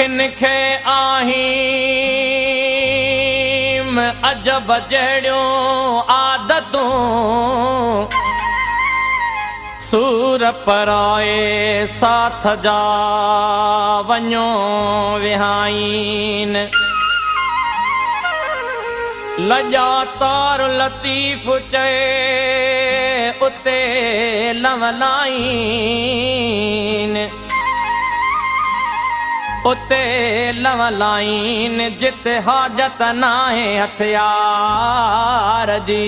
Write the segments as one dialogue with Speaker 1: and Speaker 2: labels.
Speaker 1: किनखे आहिम अजब जहिड़ियूं आदतूं सूर पराए साथ जा वञो विहाइन लॼा तार लतीफ़ चए उते लवलाइन उते लवलाइन जिते हाजत नाहे हथियार जी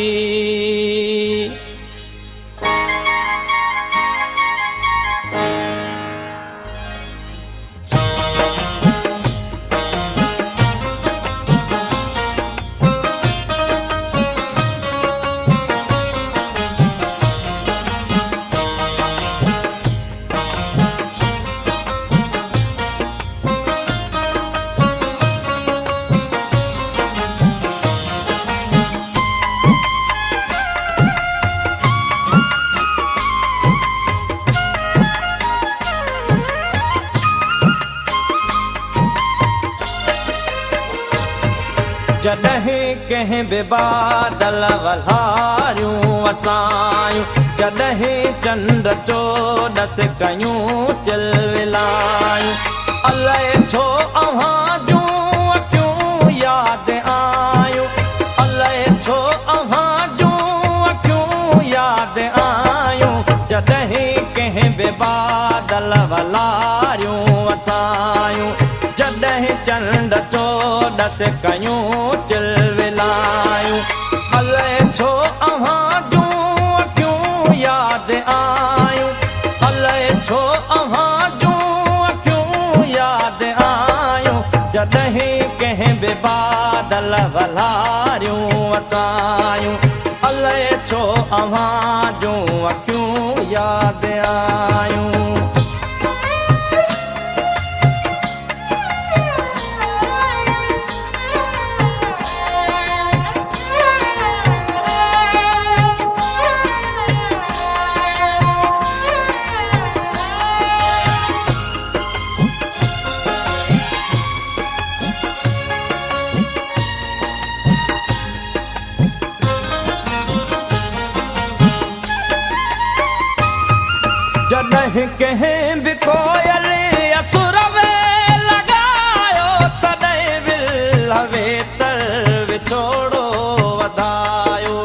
Speaker 1: जॾहिं कंहिं बि बादल वल्हारियूं वसायूं जॾहिं चंड चोॾस कयूं चिलविलायूं अलाए छो अव्हां जूं अखियूं यादि आयूं अलाए छो अव्हां जूं अखियूं यादि आयूं जॾहिं कंहिं बि बादल वल्हारियूं वसायूं जॾहिं चंड चोॾस कयूं चिलविलायूं अलाए छो अव्हां जूं अखियूं यादि आयूं अलाए छो अव्हां जूं अखियूं यादि आयूं जॾहिं कंहिं बि बादल वल्हारियूं वसायूं अलाए छो अव्हां जूं अखियूं यादि आयूं जॾहिं कंहिं बि कोयल असुर में लॻायो तॾहिं विल वेतर विछोड़ो वधायो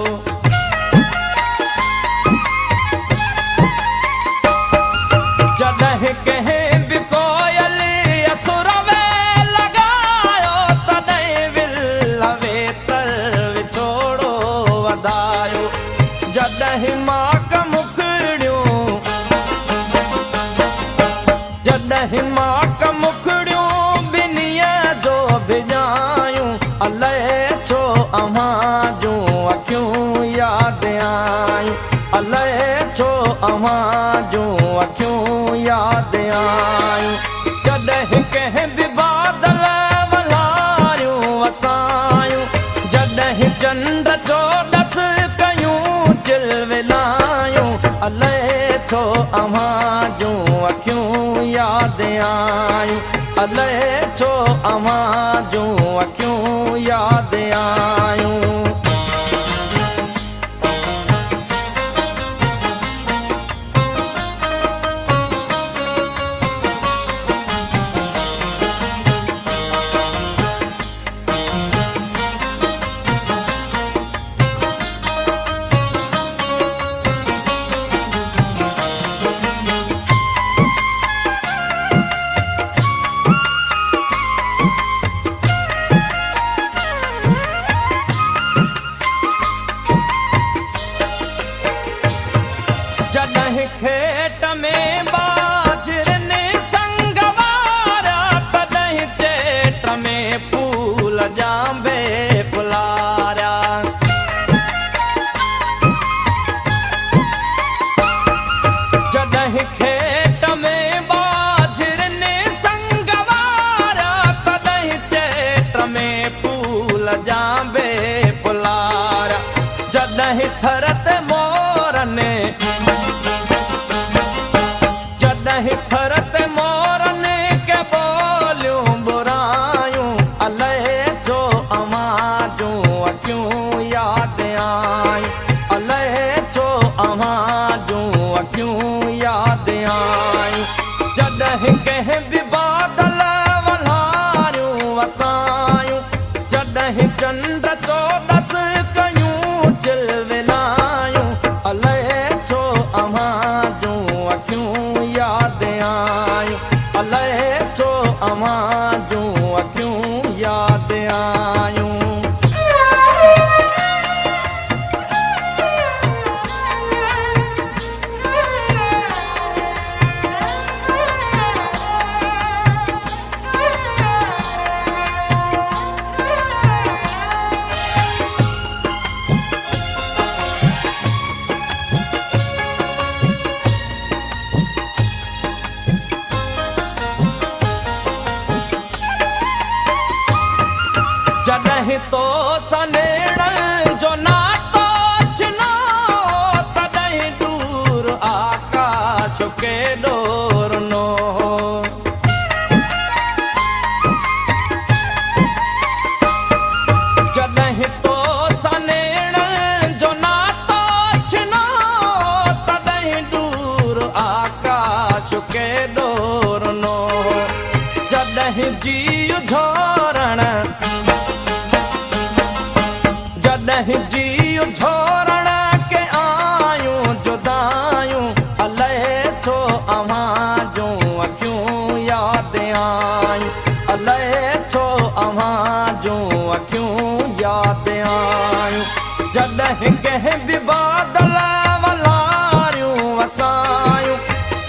Speaker 1: जॾहिं कंहिं बि कोयल असुर में लॻायो तॾहिं विल वेतर विछोड़ो वधायो जॾहिं माक जॾहिं माक मुखड़ियूं ॿिन्हीअ जो भिॼायूं अलाए छो अव्हां जूं अखियूं यादि आयूं अलाए छो अव्हां जूं अखियूं यादि आयूं जॾहिं कंहिं बि बादल वल्हारियूं वसायूं जॾहिं चंड चोॾस कयूं चिलविलायूं अलाए छो अव्हां जूं अखियूं यादि आयूं अलाए छो अव्हां जूं अखियूं यादि आयूं जॾहिं खेत में बाजरनि संग वारा तॾहिं चेट में फूल जांबे फुलारिया जॾहिं खेत में बाजरनि संग वारा तॾहिं चेट में फूल जांबे फुलारिया जॾहिं थर ते मोरनि जॾहिं थर ते मोरनि के बोलियूं इहो छोड़ण के आयूं जुदायूं अलाए छो अव्हां जूं अखियूं यादि आयूं अलाए छो अव्हां जूं अखियूं यादि आयूं जॾहिं कंहिं बि बादल वलारियूं वसायूं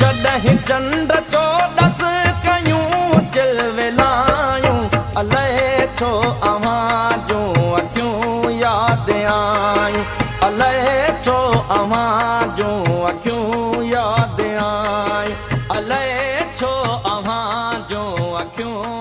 Speaker 1: जॾहिं चंड चोॾस कयूं चिलविलायूं अलाए छो अव्हां जूं अखियूं यादि आयूं अलाए छो अव्हां जूं अखियूं यादि आयूं अलाए छो अव्हां जूं अखियूं